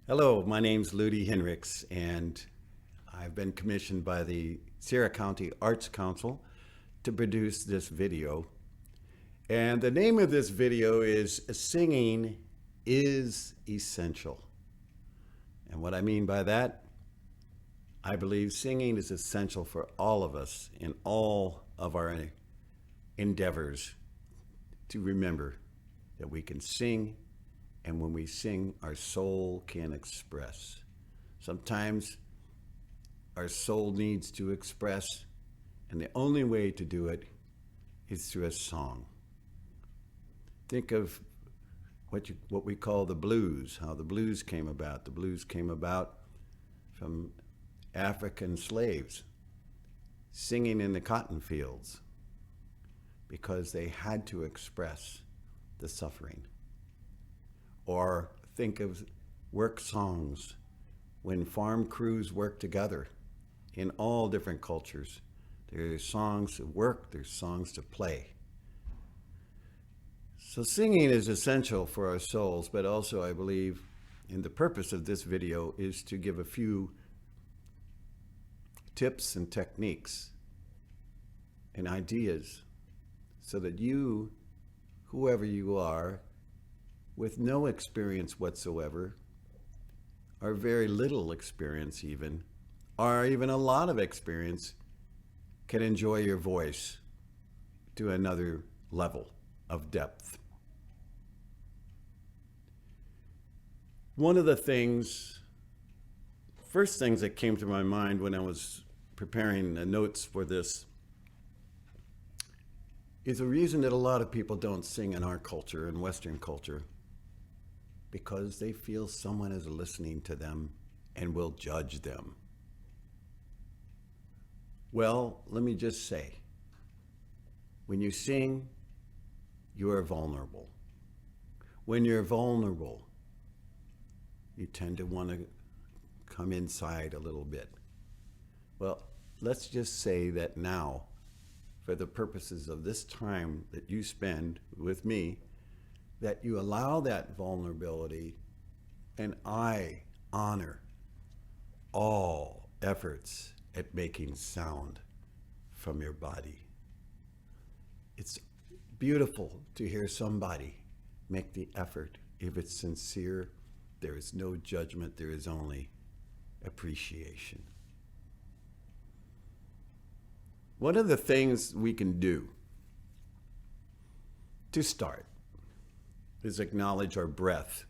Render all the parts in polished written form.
Hello, my name's Ludi Hinrichs, and I've been commissioned by the Sierra County Arts Council to produce this video. And the name of this video is Singing is Essential. And what I mean by that, I believe singing is essential for all of us in all of our endeavors to remember that we can sing, and when we sing, our soul can express. Sometimes our soul needs to express, and the only way to do it is through a song. Think of what we call the blues, how the blues came about. The blues came about from African slaves singing in the cotton fields because they had to express the suffering. Or think of work songs when farm crews work together in all different cultures. There's songs to work, there's songs to play. So singing is essential for our souls, but also I believe, and the purpose of this video is to give a few tips and techniques and ideas so that you, whoever you are, with no experience whatsoever, or very little experience even, or even a lot of experience, can enjoy your voice to another level of depth. One of the first things that came to my mind when I was preparing the notes for this is a reason that a lot of people don't sing in our culture, in Western culture, because they feel someone is listening to them and will judge them. Well, let me just say, when you sing, you are vulnerable. When you're vulnerable, you tend to want to come inside a little bit. Well, let's just say that now, for the purposes of this time that you spend with me, that you allow that vulnerability, and I honor all efforts at making sound from your body. It's beautiful to hear somebody make the effort. If it's sincere, there is no judgment, there is only appreciation. One of the things we can do to start is acknowledge our breath.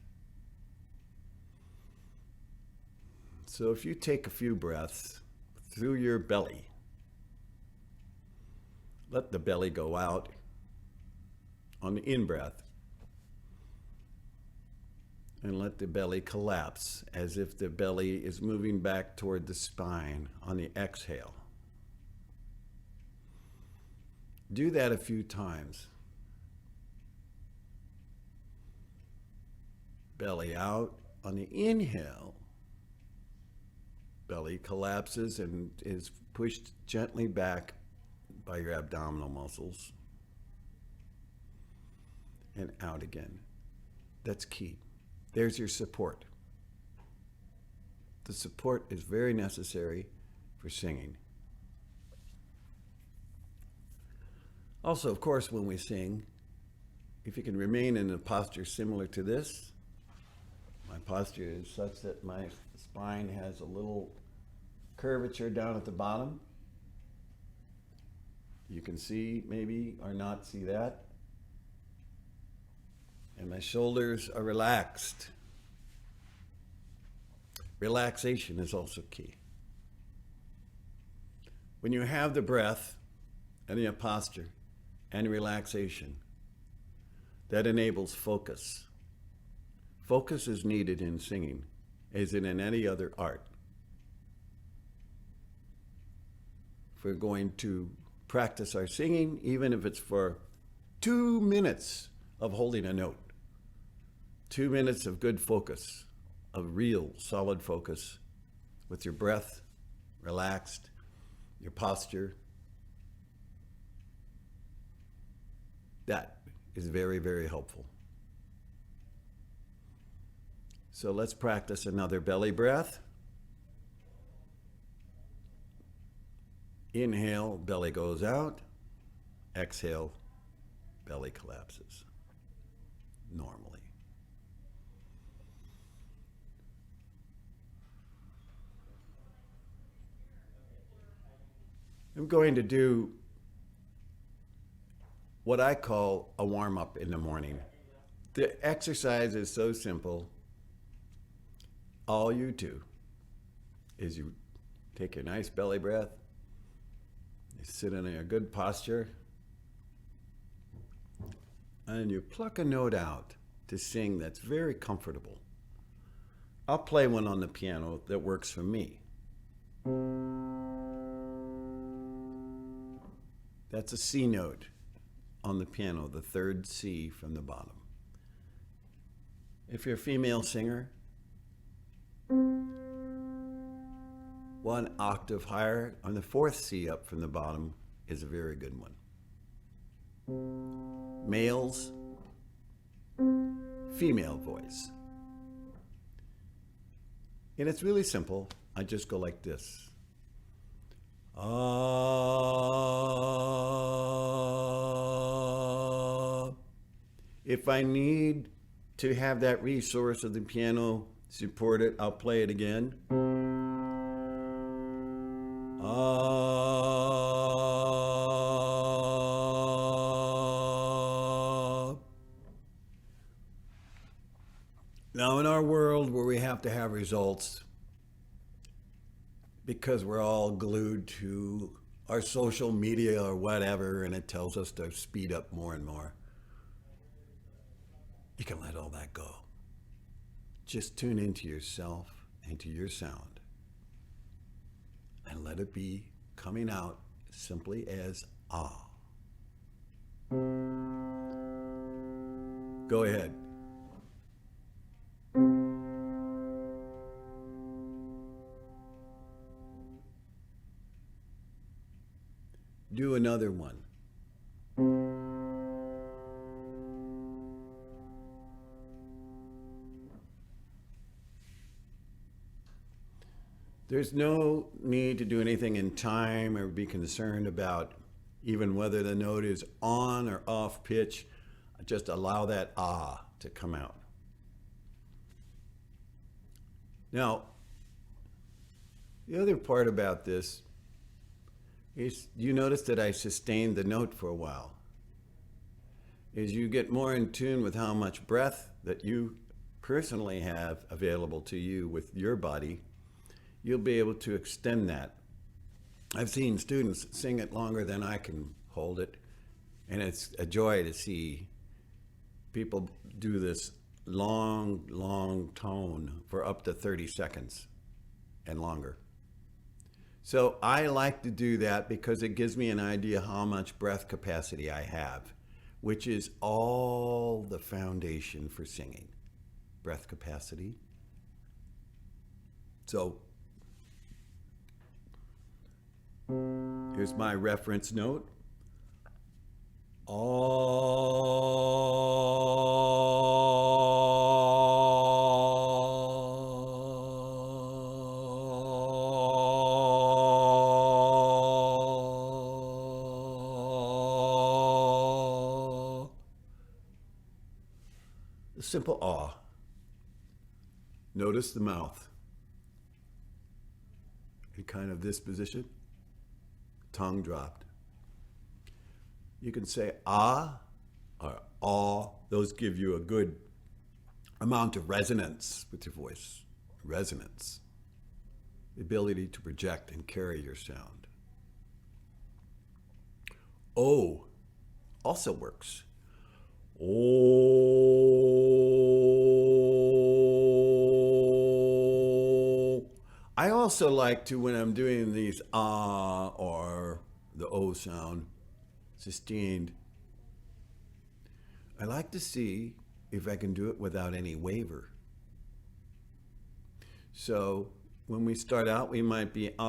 So if you take a few breaths through your belly, let the belly go out on the in-breath, and let the belly collapse as if the belly is moving back toward the spine on the exhale. Do that a few times. Belly out on the inhale. Belly collapses and is pushed gently back by your abdominal muscles. And out again. That's key. There's your support. The support is very necessary for singing. Also, of course, when we sing, if you can remain in a posture similar to this, my posture is such that my spine has a little curvature down at the bottom. You can see maybe or not see that. And my shoulders are relaxed. Relaxation is also key. When you have the breath and the posture and relaxation, that enables focus. Focus is needed in singing, as in any other art. If we're going to practice our singing, even if it's for 2 minutes of holding a note, 2 minutes of good focus, of real solid focus, with your breath relaxed, your posture, that is very, very helpful. So let's practice another belly breath. Inhale, belly goes out. Exhale, belly collapses normally. I'm going to do what I call a warm-up in the morning. The exercise is so simple. All you do is you take a nice belly breath, you sit in a good posture, and you pluck a note out to sing that's very comfortable. I'll play one on the piano that works for me. That's a C note on the piano, the third C from the bottom. If you're a female singer, one octave higher on the fourth C up from the bottom is a very good one. Males, female voice. And it's really simple. I just go like this. If I need to have that resource of the piano support it, I'll play it again. Now, in our world where we have to have results, because we're all glued to our social media or whatever, and it tells us to speed up more and more, you can let all that go. Just tune into yourself, into your sound, and let it be coming out simply as ah. Go ahead. Do another one. There's no need to do anything in time or be concerned about even whether the note is on or off pitch. Just allow that ah to come out. Now, the other part about this is you notice that I sustained the note for a while. As you get more in tune with how much breath that you personally have available to you with your body, you'll be able to extend that. I've seen students sing it longer than I can hold it, and it's a joy to see people do this long, long tone for up to 30 seconds and longer. So I like to do that because it gives me an idea how much breath capacity I have, which is all the foundation for singing. Breath capacity. So here's my reference note. A simple ah. Notice the mouth in kind of this position, tongue dropped. You can say ah or aw. Those give you a good amount of resonance with your voice. Resonance. The ability to project and carry your sound. O also works. Oh. I also like to, when I'm doing these ah or the O sound, sustained, I like to see if I can do it without any waver. So when we start out, we might be ah.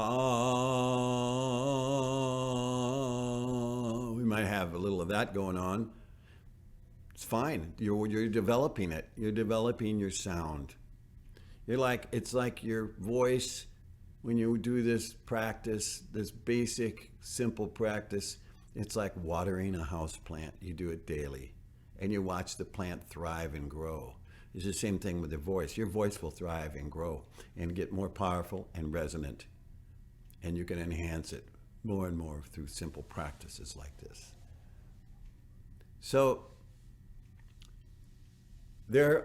We might have a little of that going on. It's fine. You're developing it. You're developing your sound. It's like your voice, when you do this practice, this basic, simple practice, it's like watering a house plant. You do it daily, and you watch the plant thrive and grow. It's the same thing with the voice. Your voice will thrive and grow and get more powerful and resonant, and you can enhance it more and more through simple practices like this. So there's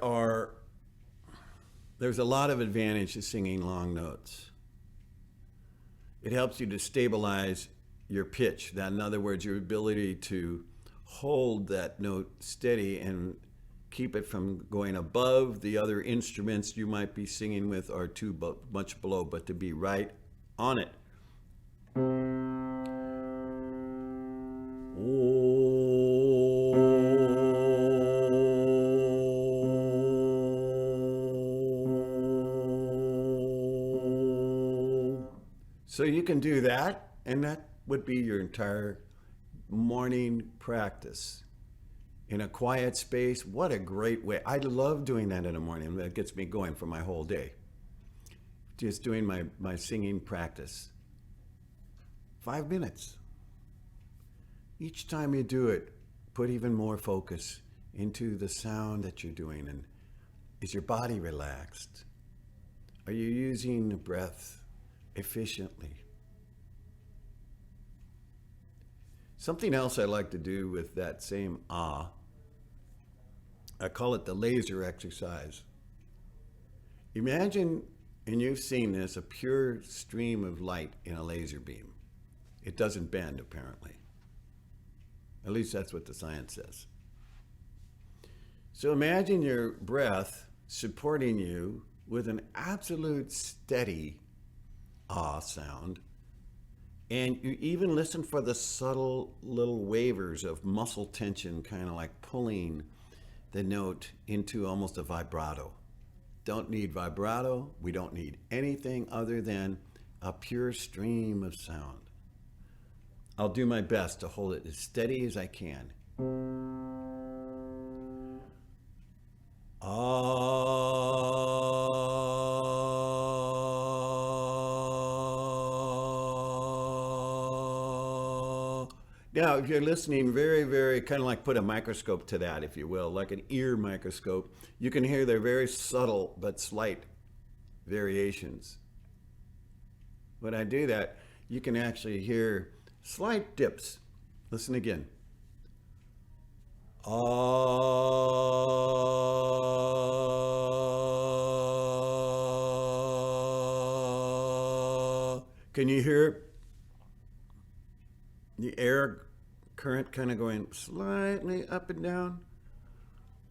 a lot of advantage to singing long notes. It helps you to stabilize your pitch. That, in other words, your ability to hold that note steady and keep it from going above the other instruments you might be singing with or too much below, but to be right on it. So you can do that, and that would be your entire morning practice. In a quiet space, what a great way. I love doing that in the morning. That gets me going for my whole day. Just doing my singing practice. 5 minutes. Each time you do it, put even more focus into the sound that you're doing. And is your body relaxed? Are you using the breath efficiently? Something else I like to do with that same I call it the laser exercise. Imagine, and you've seen this, a pure stream of light in a laser beam. It doesn't bend, apparently. At least that's what the science says. So imagine your breath supporting you with an absolute steady sound, and you even listen for the subtle little wavers of muscle tension, kind of like pulling the note into almost a vibrato. Don't need vibrato. We don't need anything other than a pure stream of sound. I'll do my best to hold it as steady as I can. Now, if you're listening very, very, kind of like put a microscope to that, if you will, like an ear microscope, you can hear they're very subtle but slight variations. When I do that, you can actually hear slight dips. Listen again. Can you hear the air current kind of going slightly up and down?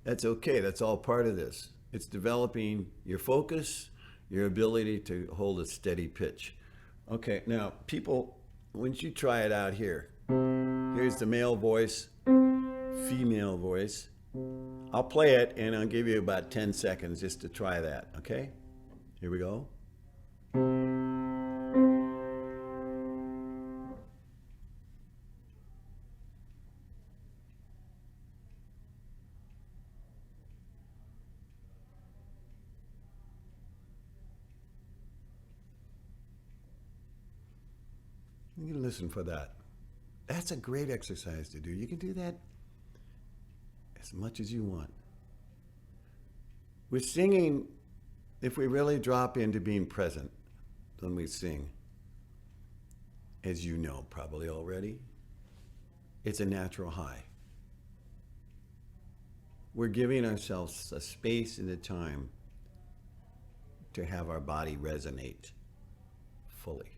That's okay. That's all part of this. It's developing your focus, your ability to hold a steady pitch. Okay, now people, once you try it out here, here's the male voice, female voice. I'll play it and I'll give you about 10 seconds just to try that, okay? Here we go. You can listen for that. That's a great exercise to do. You can do that as much as you want. With singing, if we really drop into being present when we sing, as you know probably already, it's a natural high. We're giving ourselves a space and a time to have our body resonate fully.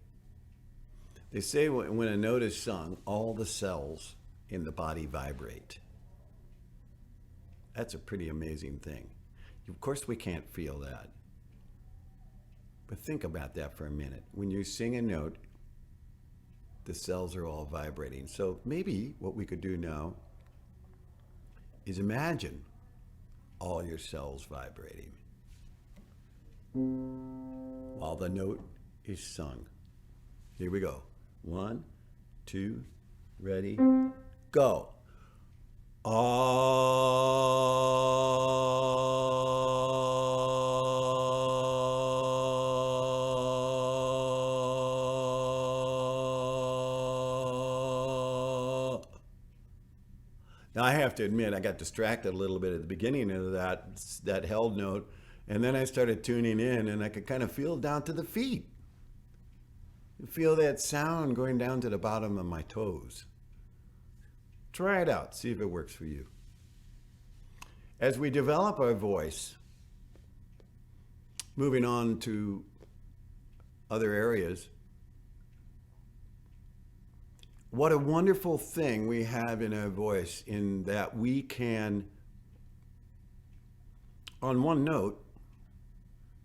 They say when a note is sung, all the cells in the body vibrate. That's a pretty amazing thing. Of course, we can't feel that. But think about that for a minute. When you sing a note, the cells are all vibrating. So maybe what we could do now is imagine all your cells vibrating while the note is sung. Here we go. 1, 2, ready, go. Ah. Now, I have to admit, I got distracted a little bit at the beginning of that held note, and then I started tuning in, and I could kind of feel down to the feet. You feel that sound going down to the bottom of my toes. Try it out, see if it works for you. As we develop our voice, moving on to other areas, what a wonderful thing we have in our voice, in that we can, on one note,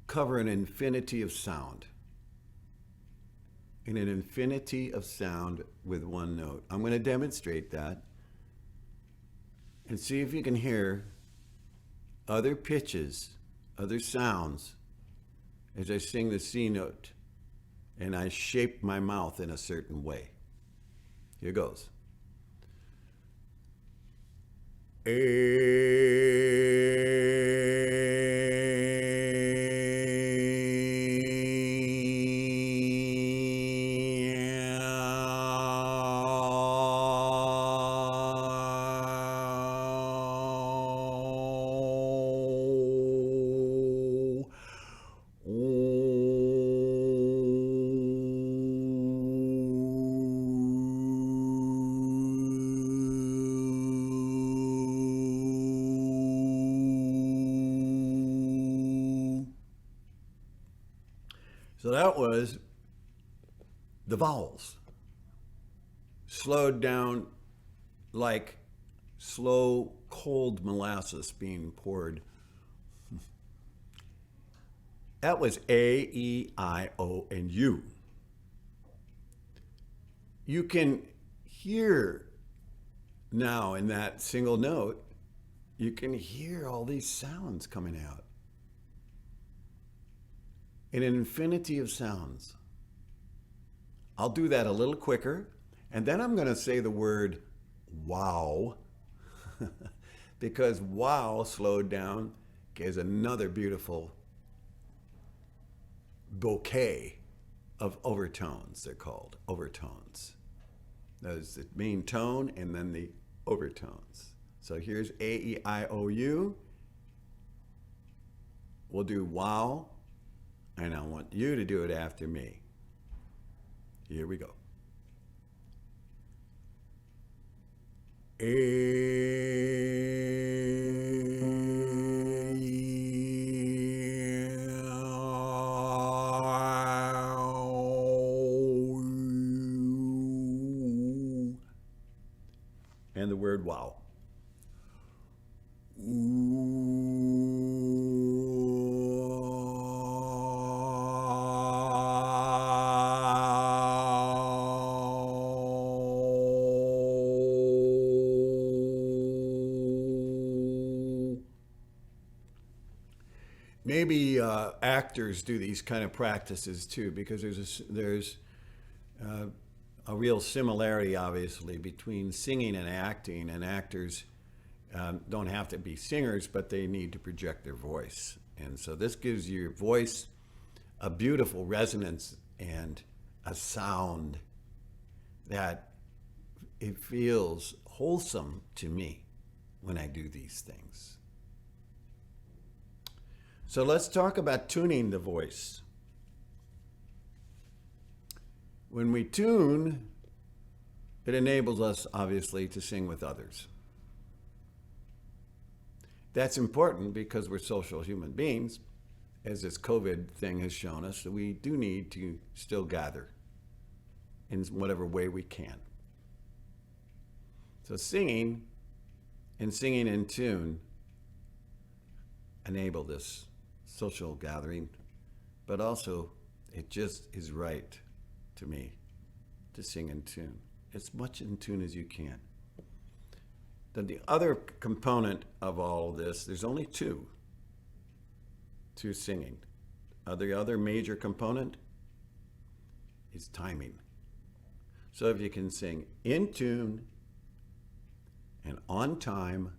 cover an infinity of sound. In an infinity of sound with one note. I'm going to demonstrate that and see if you can hear other pitches, other sounds as I sing the C note and I shape my mouth in a certain way. Here goes. So that was the vowels, slowed down like slow, cold molasses being poured. That was A, E, I, O, and U. You can hear now in that single note, you can hear all these sounds coming out. In an infinity of sounds. I'll do that a little quicker, and then I'm going to say the word wow, because wow slowed down gives another beautiful bouquet of overtones. They're called overtones. There's the main tone and then the overtones. So here's A, E, I, O, U. We'll do wow. And I want you to do it after me. Here we go. And the word wow. Maybe actors do these kind of practices too, because there's a real similarity, obviously, between singing and acting. And actors don't have to be singers, but they need to project their voice. And so this gives your voice a beautiful resonance and a sound that it feels wholesome to me when I do these things. So let's talk about tuning the voice. When we tune, it enables us, obviously, to sing with others. That's important because we're social human beings, as this COVID thing has shown us, that we do need to still gather in whatever way we can. So singing and singing in tune enable this social gathering, but also it just is right to me to sing in tune, as much in tune as you can. Then the other component of all of this, there's only two to singing. The other major component is timing. So if you can sing in tune and on time,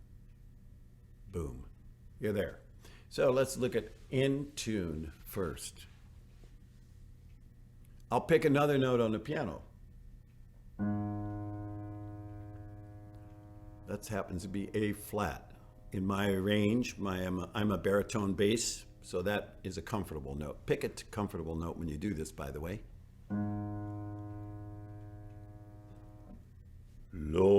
boom, you're there. So let's look at in tune first. I'll pick another note on the piano. That happens to be A flat. In my range, I'm a baritone bass, so that is a comfortable note. Pick a comfortable note when you do this, by the way. Low.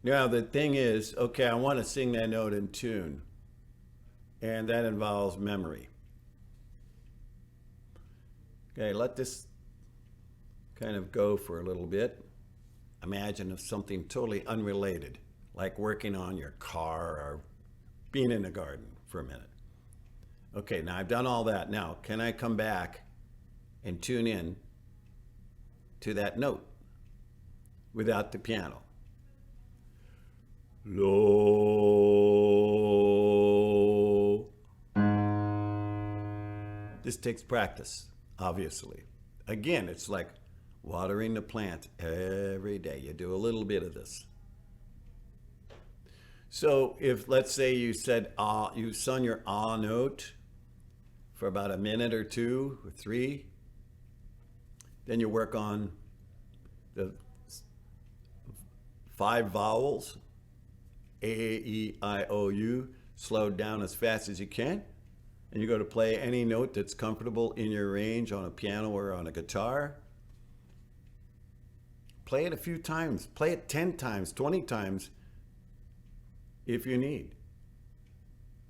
Now the thing is, okay, I want to sing that note in tune, and that involves memory. Okay, let this kind of go for a little bit. Imagine of something totally unrelated, like working on your car or being in the garden for a minute. Okay, now I've done all that. Now, can I come back and tune in to that note without the piano? Low. This takes practice, obviously. Again, it's like watering the plant every day. You do a little bit of this. So if, let's say you said ah, you sung your ah note for about a minute or 2 or 3, then you work on the 5 vowels, A, E, I, O, U, slowed down as fast as you can. And you go to play any note that's comfortable in your range on a piano or on a guitar. Play it a few times. Play it 10 times, 20 times if you need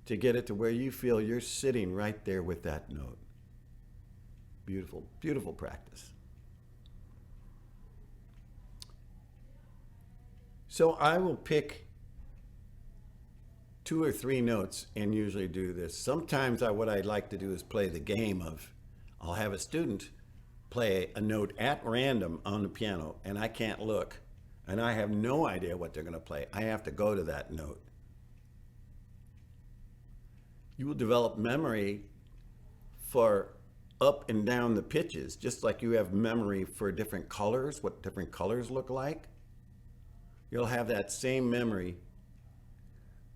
to get it to where you feel you're sitting right there with that note. Beautiful, beautiful practice. So I will pick 2 or 3 notes and usually do this. Sometimes what I'd like to do is play the game of, I'll have a student play a note at random on the piano and I can't look and I have no idea what they're going to play. I have to go to that note. You will develop memory for up and down the pitches, just like you have memory for different colors, what different colors look like. You'll have that same memory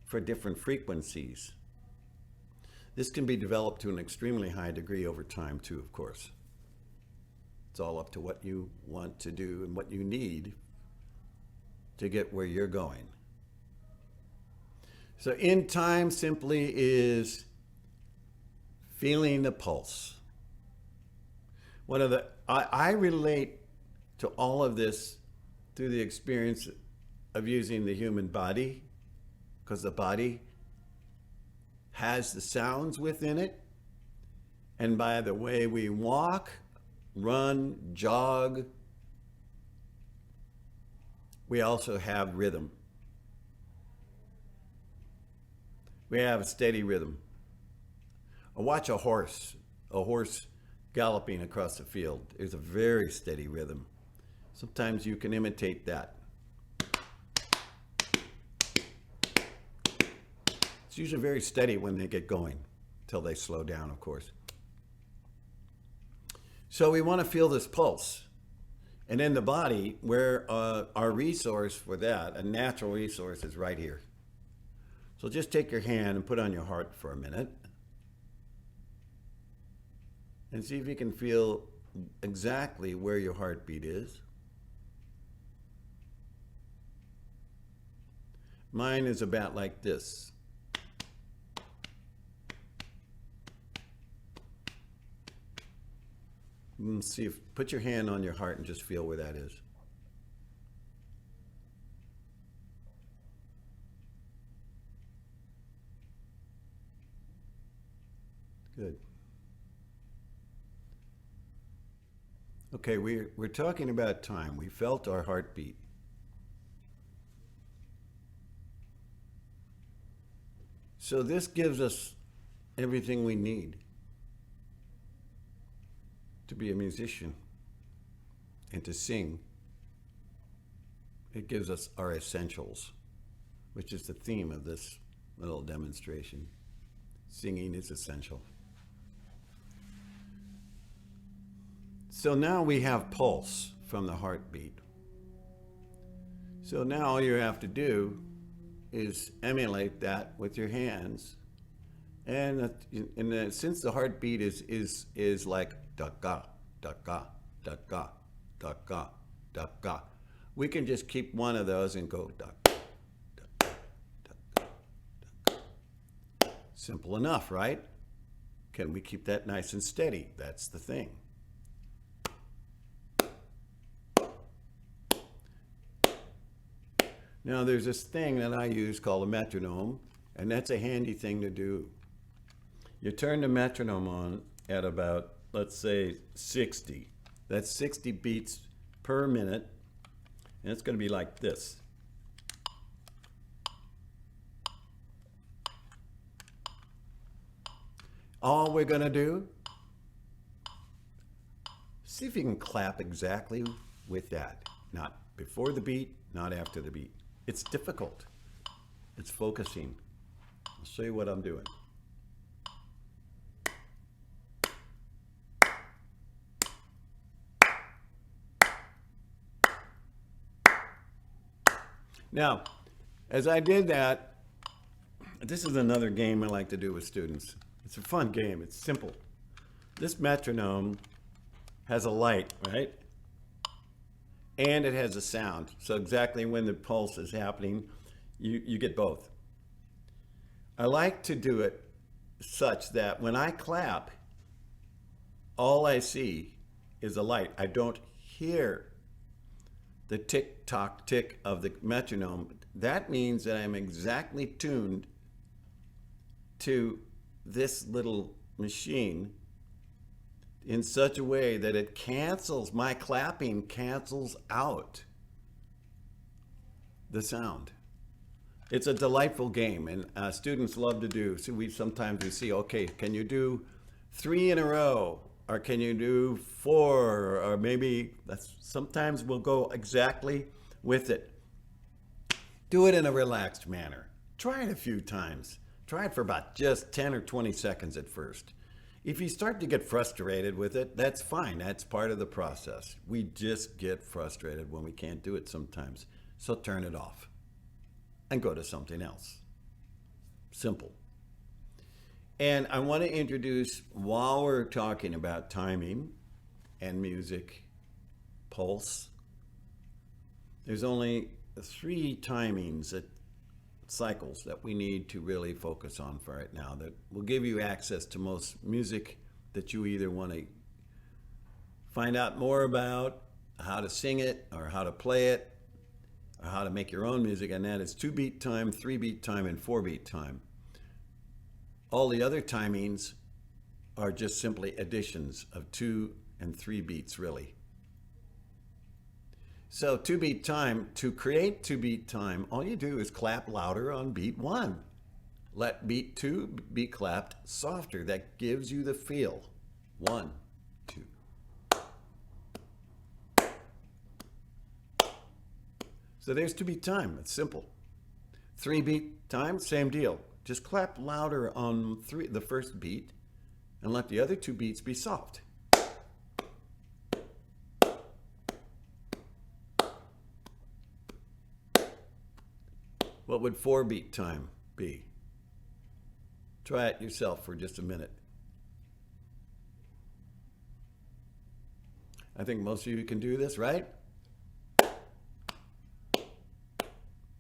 for different frequencies. This can be developed to an extremely high degree over time too, of course. It's all up to what you want to do and what you need to get where you're going. So in time simply is feeling the pulse. I relate to all of this through the experience of using the human body, because the body has the sounds within it. And by the way we walk, run, jog, we also have rhythm. We have a steady rhythm. Watch a horse galloping across the field. There's a very steady rhythm. Sometimes you can imitate that. It's usually very steady when they get going, till they slow down, of course. So we want to feel this pulse. And in the body, where our resource for that, a natural resource, is right here. So just take your hand and put on your heart for a minute. And see if you can feel exactly where your heartbeat is. Mine is about like this. See if, put your hand on your heart and just feel where that is. Good. Okay, we're talking about time. We felt our heartbeat. So this gives us everything we need to be a musician and to sing. It gives us our essentials, which is the theme of this little demonstration. Singing is essential. So now we have pulse from the heartbeat. So now all you have to do is emulate that with your hands. And since the heartbeat is like da-ga, da-ga, da-ga, da-ga, da-ga, We can just keep one of those and go duck, duck, duck, duck, duck. Simple enough, right? Can we keep that nice and steady? That's the thing. Now there's this thing that I use called a metronome, and that's a handy thing to do. You turn the metronome on at about, let's say, 60. That's 60 beats per minute, and it's going to be like this. All we're going to do, see if you can clap exactly with that. Not before the beat, not after the beat. It's difficult. It's focusing. I'll show you what I'm doing. Now, as I did that, this is another game I like to do with students. It's a fun game. It's simple. This metronome has a light, right? And it has a sound. So exactly when the pulse is happening, you get both. I like to do it such that when I clap, all I see is a light. I don't hear the tick-tock tick of the metronome. That means that I'm exactly tuned to this little machine in such a way that it cancels, my clapping cancels out the sound. It's a delightful game, and students love to do. So sometimes we see, okay, can you do 3 in a row? Or can you do 4? Or maybe sometimes we'll go exactly with it. Do it in a relaxed manner. Try it a few times. Try it for about just 10 or 20 seconds at first. If you start to get frustrated with it, that's fine. That's part of the process. We just get frustrated when we can't do it sometimes. So turn it off and go to something else. Simple. And I want to introduce, while we're talking about timing and music, pulse, there's only 3 timings, cycles that we need to really focus on for right now that will give you access to most music that you either want to find out more about, how to sing it, or how to play it, or how to make your own music, and that is 2-beat time, 3-beat time, and 4-beat time. All the other timings are just simply additions of 2 and 3 beats, really. So 2-beat time, to create 2-beat time, all you do is clap louder on beat 1. Let beat 2 be clapped softer. That gives you the feel. 1, 2. So there's 2-beat time. It's simple. 3-beat time, same deal. Just clap louder on the first beat and let the other 2 beats be soft. What would 4-beat time be? Try it yourself for just a minute. I think most of you can do this, right?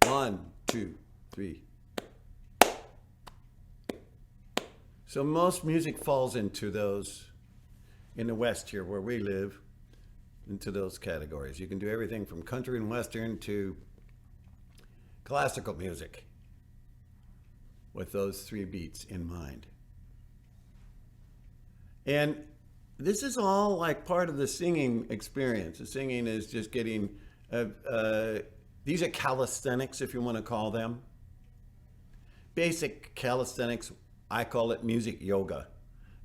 1, 2, 3. So most music falls into those, in the West here where we live, into those categories. You can do everything from country and Western to classical music with those 3 beats in mind. And this is all like part of the singing experience. The singing is just getting, these are calisthenics, if you want to call them. Basic calisthenics. I call it music yoga.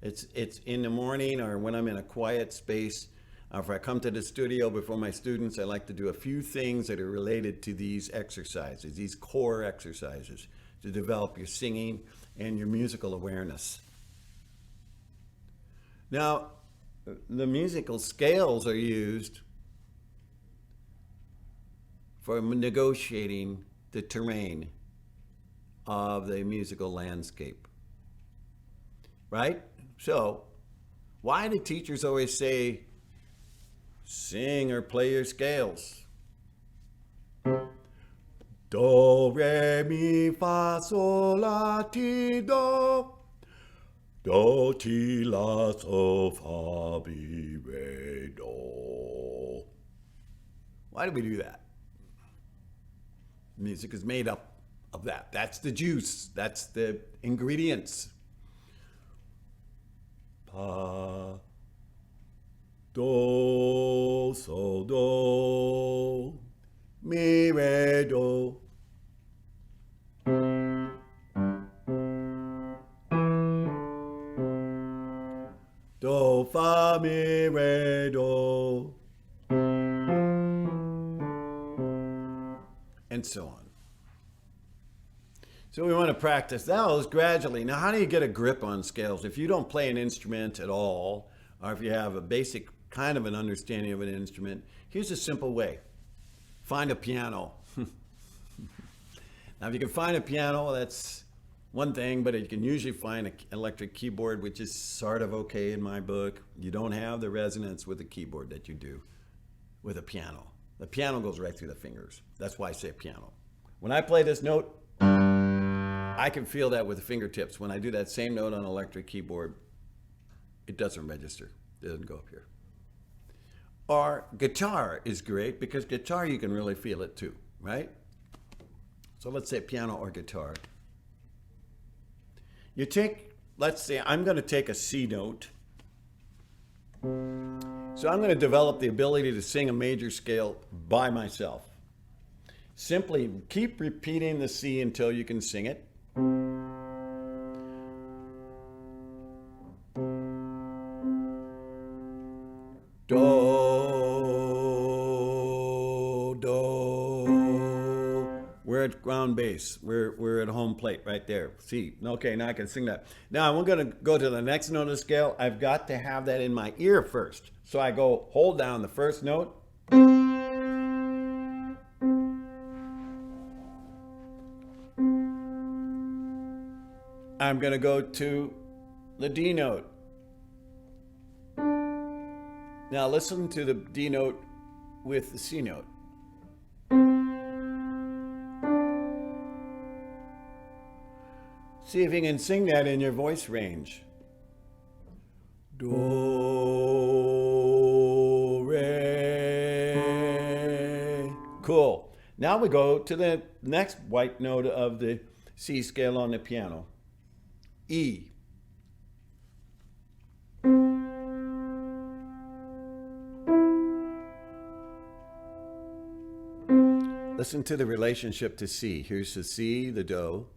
It's in the morning or when I'm in a quiet space. If I come to the studio before my students, I like to do a few things that are related to these exercises, these core exercises, to develop your singing and your musical awareness. Now, the musical scales are used for negotiating the terrain of the musical landscape. Right? So, why do teachers always say, sing or play your scales? Do, re, mi, fa, sol, la, ti, do. Do, ti, la, sol, fa, mi, re, do. Why do we do that? Music is made up of that. That's the juice. That's the ingredients. Pa, do, sol, do, mi, re, do. Do, fa, mi, re, do. And so on. So we want to practice those gradually. Now, how do you get a grip on scales? If you don't play an instrument at all, or if you have a basic kind of an understanding of an instrument, here's a simple way. Find a piano. Now, if you can find a piano, that's one thing, but you can usually find an electric keyboard, which is sort of okay in my book. You don't have the resonance with the keyboard that you do with a piano. The piano goes right through the fingers. That's why I say piano. When I play this note, I can feel that with the fingertips. When I do that same note on an electric keyboard, it doesn't register. It doesn't go up here. Or guitar is great because guitar, you can really feel it too, right? So let's say piano or guitar. You take, let's say, I'm going to take a C note. So I'm going to develop the ability to sing a major scale by myself. Simply keep repeating the C until you can sing it. Do, do. We're at ground bass. We're at home plate right there. C. Okay, now I can sing that. Now I'm going to go to the next note of the scale. I've got to have that in my ear first. So I go hold down the first note. I'm going to go to the D note. Now listen to the D note with the C note. See if you can sing that in your voice range. Do, re. Cool. Now we go to the next white note of the C scale on the piano. E. Listen to the relationship to C. Here's the C, the do.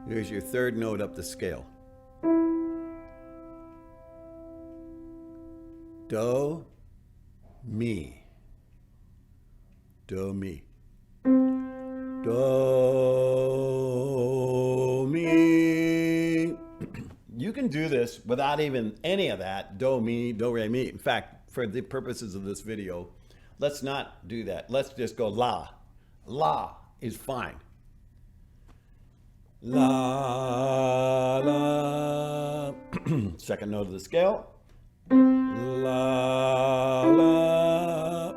Here's your third note up the scale. Do, mi. Do, mi. Do, mi. You can do this without even any of that. Do, mi, do, re, mi. In fact, for the purposes of this video, let's not do that. Let's just go la. La is fine. La, la. Second note of the scale. La, la.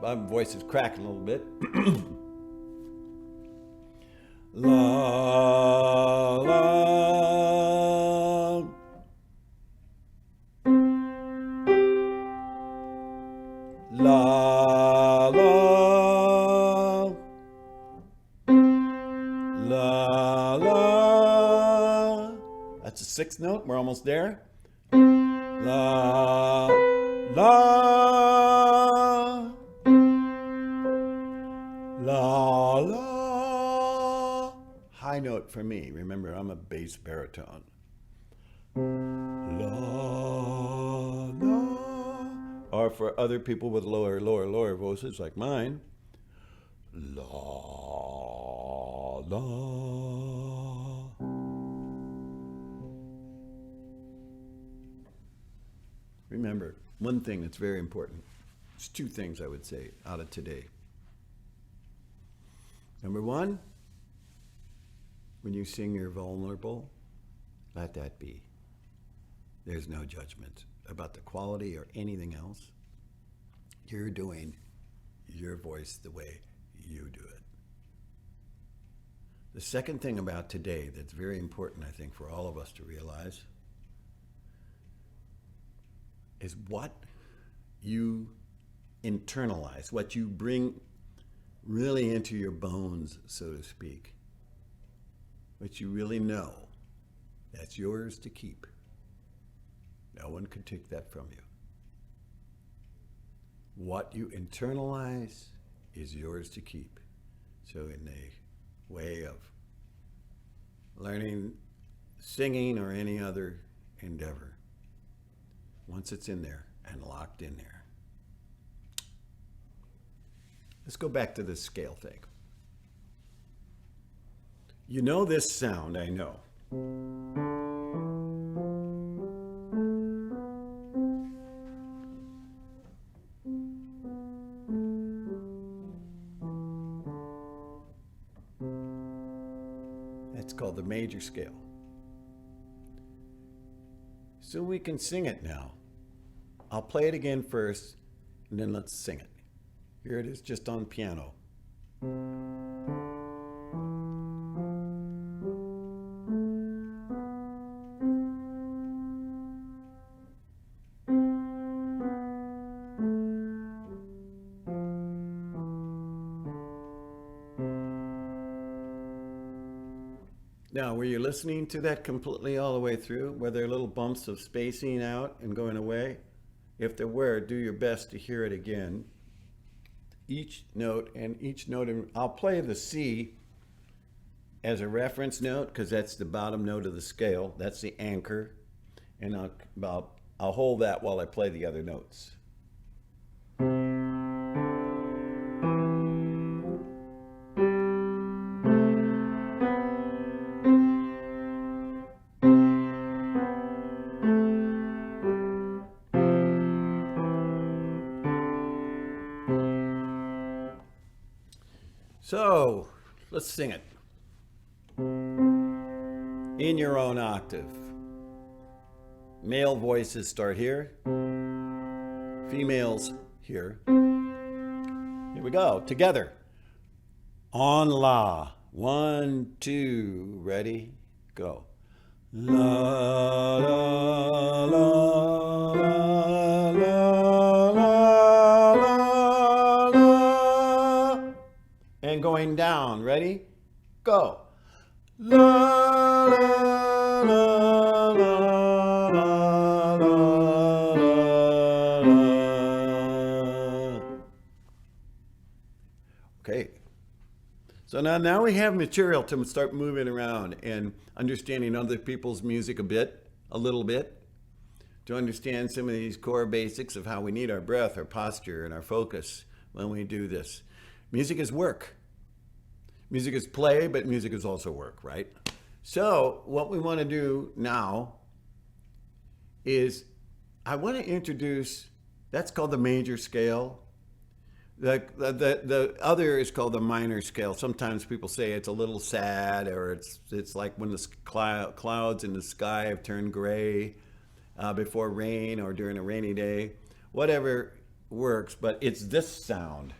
My voice is cracking a little bit. La, la. La, la. La, la. That's the sixth note. We're almost there. La, la. La, la. High note for me. Remember, I'm a bass baritone. La, la. Or for other people with lower voices like mine. La, la. Remember, one thing that's very important. It's two things I would say out of today. Number one, when you sing you're vulnerable, let that be. There's no judgment about the quality or anything else. You're doing your voice the way you do it. The second thing about today that's very important, I think, for all of us to realize is what you internalize, what you bring really into your bones, so to speak, what you really know, that's yours to keep. No one can take that from you. What you internalize is yours to keep. So in a way of learning, singing, or any other endeavor, once it's in there and locked in there. Let's go back to this scale thing. You know this sound, I know. That's called the major scale. So we can sing it now. I'll play it again first, and then let's sing it. Here it is, just on piano. Now, were you listening to that completely all the way through? Were there little bumps of spacing out and going away? If there were, do your best to hear it again. Each note, I'll play the C as a reference note because that's the bottom note of the scale. That's the anchor. And I'll hold that while I play the other notes. So, let's sing it. In your own octave. Male voices start here. Females here. Here we go, together. On La. 1, 2, ready, go. La, la, la, la, la, la, la. And going down, ready, go. La, la, la, la, la, la, la. Okay. So now we have material to start moving around and understanding other people's music a little bit, to understand some of these core basics of how we need our breath, our posture, and our focus when we do this. Music is work. Music is play, but music is also work, right? So what we want to do now is I want to introduce, that's called the major scale. The other is called the minor scale. Sometimes people say it's a little sad, or it's like when the clouds in the sky have turned gray before rain, or during a rainy day. Whatever works, but it's this sound.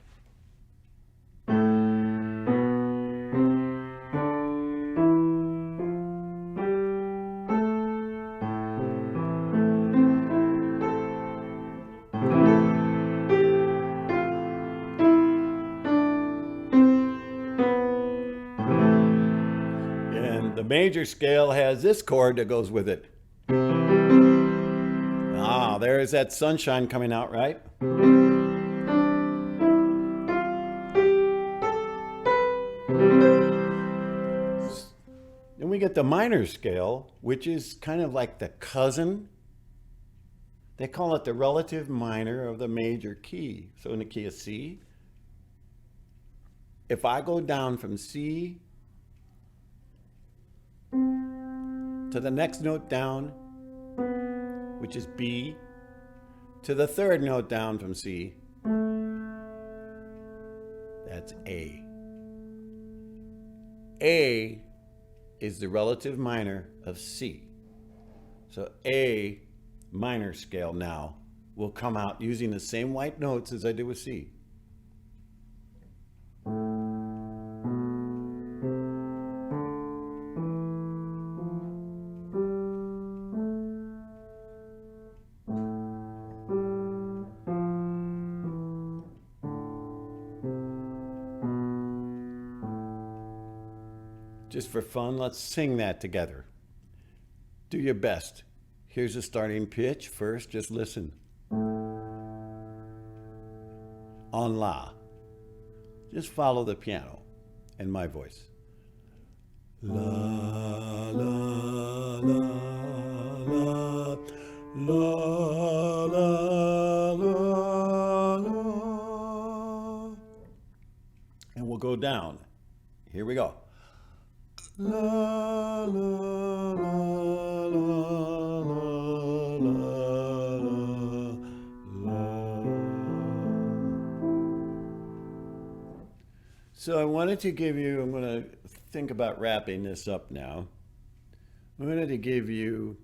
The major scale has this chord that goes with it. Ah, there's that sunshine coming out, right? Then we get the minor scale, which is kind of like the cousin. They call it the relative minor of the major key. So in the key of C, if I go down from C to the next note down, which is B, to the third note down from C, that's A. A is the relative minor of C. So A minor scale now will come out using the same white notes as I did with C. Just for fun, let's sing that together. Do your best. Here's a starting pitch. First, just listen. On La. Just follow the piano and my voice. La, la, la, la, la, la, la, la. And we'll go down. Here we go. La, la, la, la, la, la, la. So I wanted to give you, I'm going to think about wrapping this up now. I wanted to give you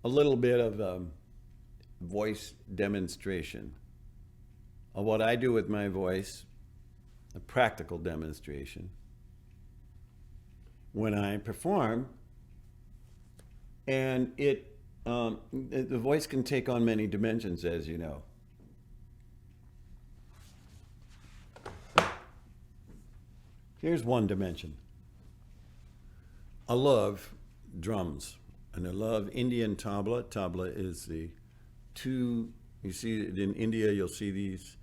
a little bit of a voice demonstration of what I do with my voice, a practical demonstration when I perform. And the voice can take on many dimensions, as you know. Here's one dimension. I love drums, and I love Indian tabla. Tabla is the two, you see it in India, you'll see these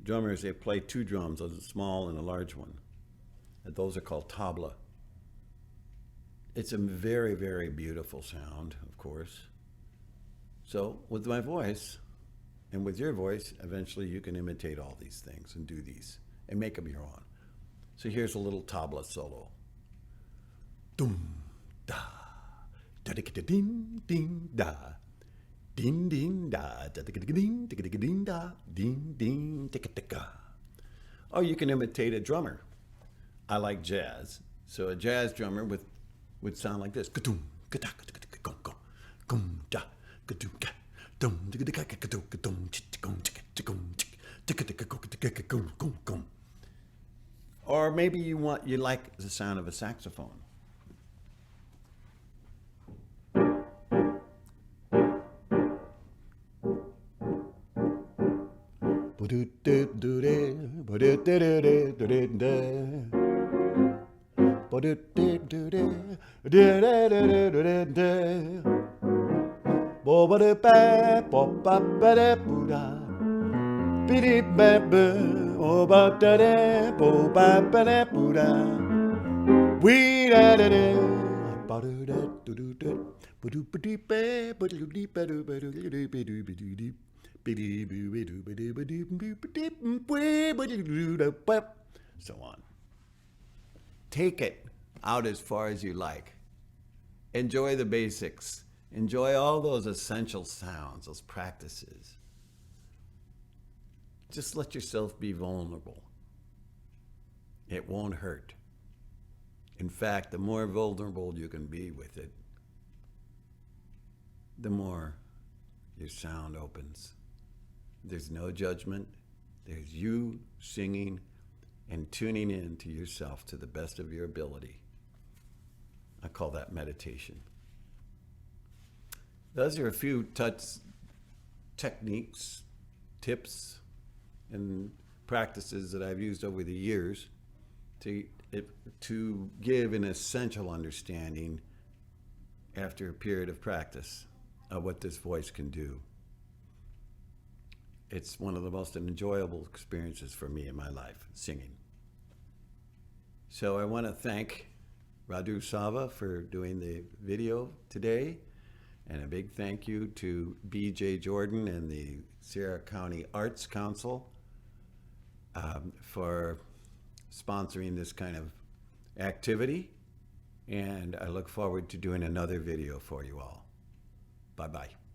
drummers, they play two drums, a small and a large one. And those are called tabla. It's a very, very beautiful sound, of course. So with my voice and with your voice, eventually you can imitate all these things and do these and make them your own. So here's a little tabla solo. Dum da, da da da ding ding da, ding ding da, da da ding ding da, ding ding ticka ticka. Or you can imitate a drummer. I like jazz, so a jazz drummer would sound like this. Ka-dum, ka-da, ka-da, gum da, ka-dum ka, dum da da ka ka dum gum gum gum gum. Or maybe you like the sound of a saxophone. So on. Take it out as far as you like. Enjoy the basics. Enjoy all those essential sounds, those practices. Just let yourself be vulnerable. It won't hurt. In fact, the more vulnerable you can be with it, the more your sound opens. There's no judgment. There's you singing and tuning in to yourself to the best of your ability. I call that meditation. Those are a few techniques, tips, and practices that I've used over the years to give an essential understanding after a period of practice of what this voice can do. It's one of the most enjoyable experiences for me in my life, singing. So I want to thank Radu Sava for doing the video today, and a big thank you to B.J. Jordan and the Sierra County Arts Council for sponsoring this kind of activity, and I look forward to doing another video for you all. Bye-bye.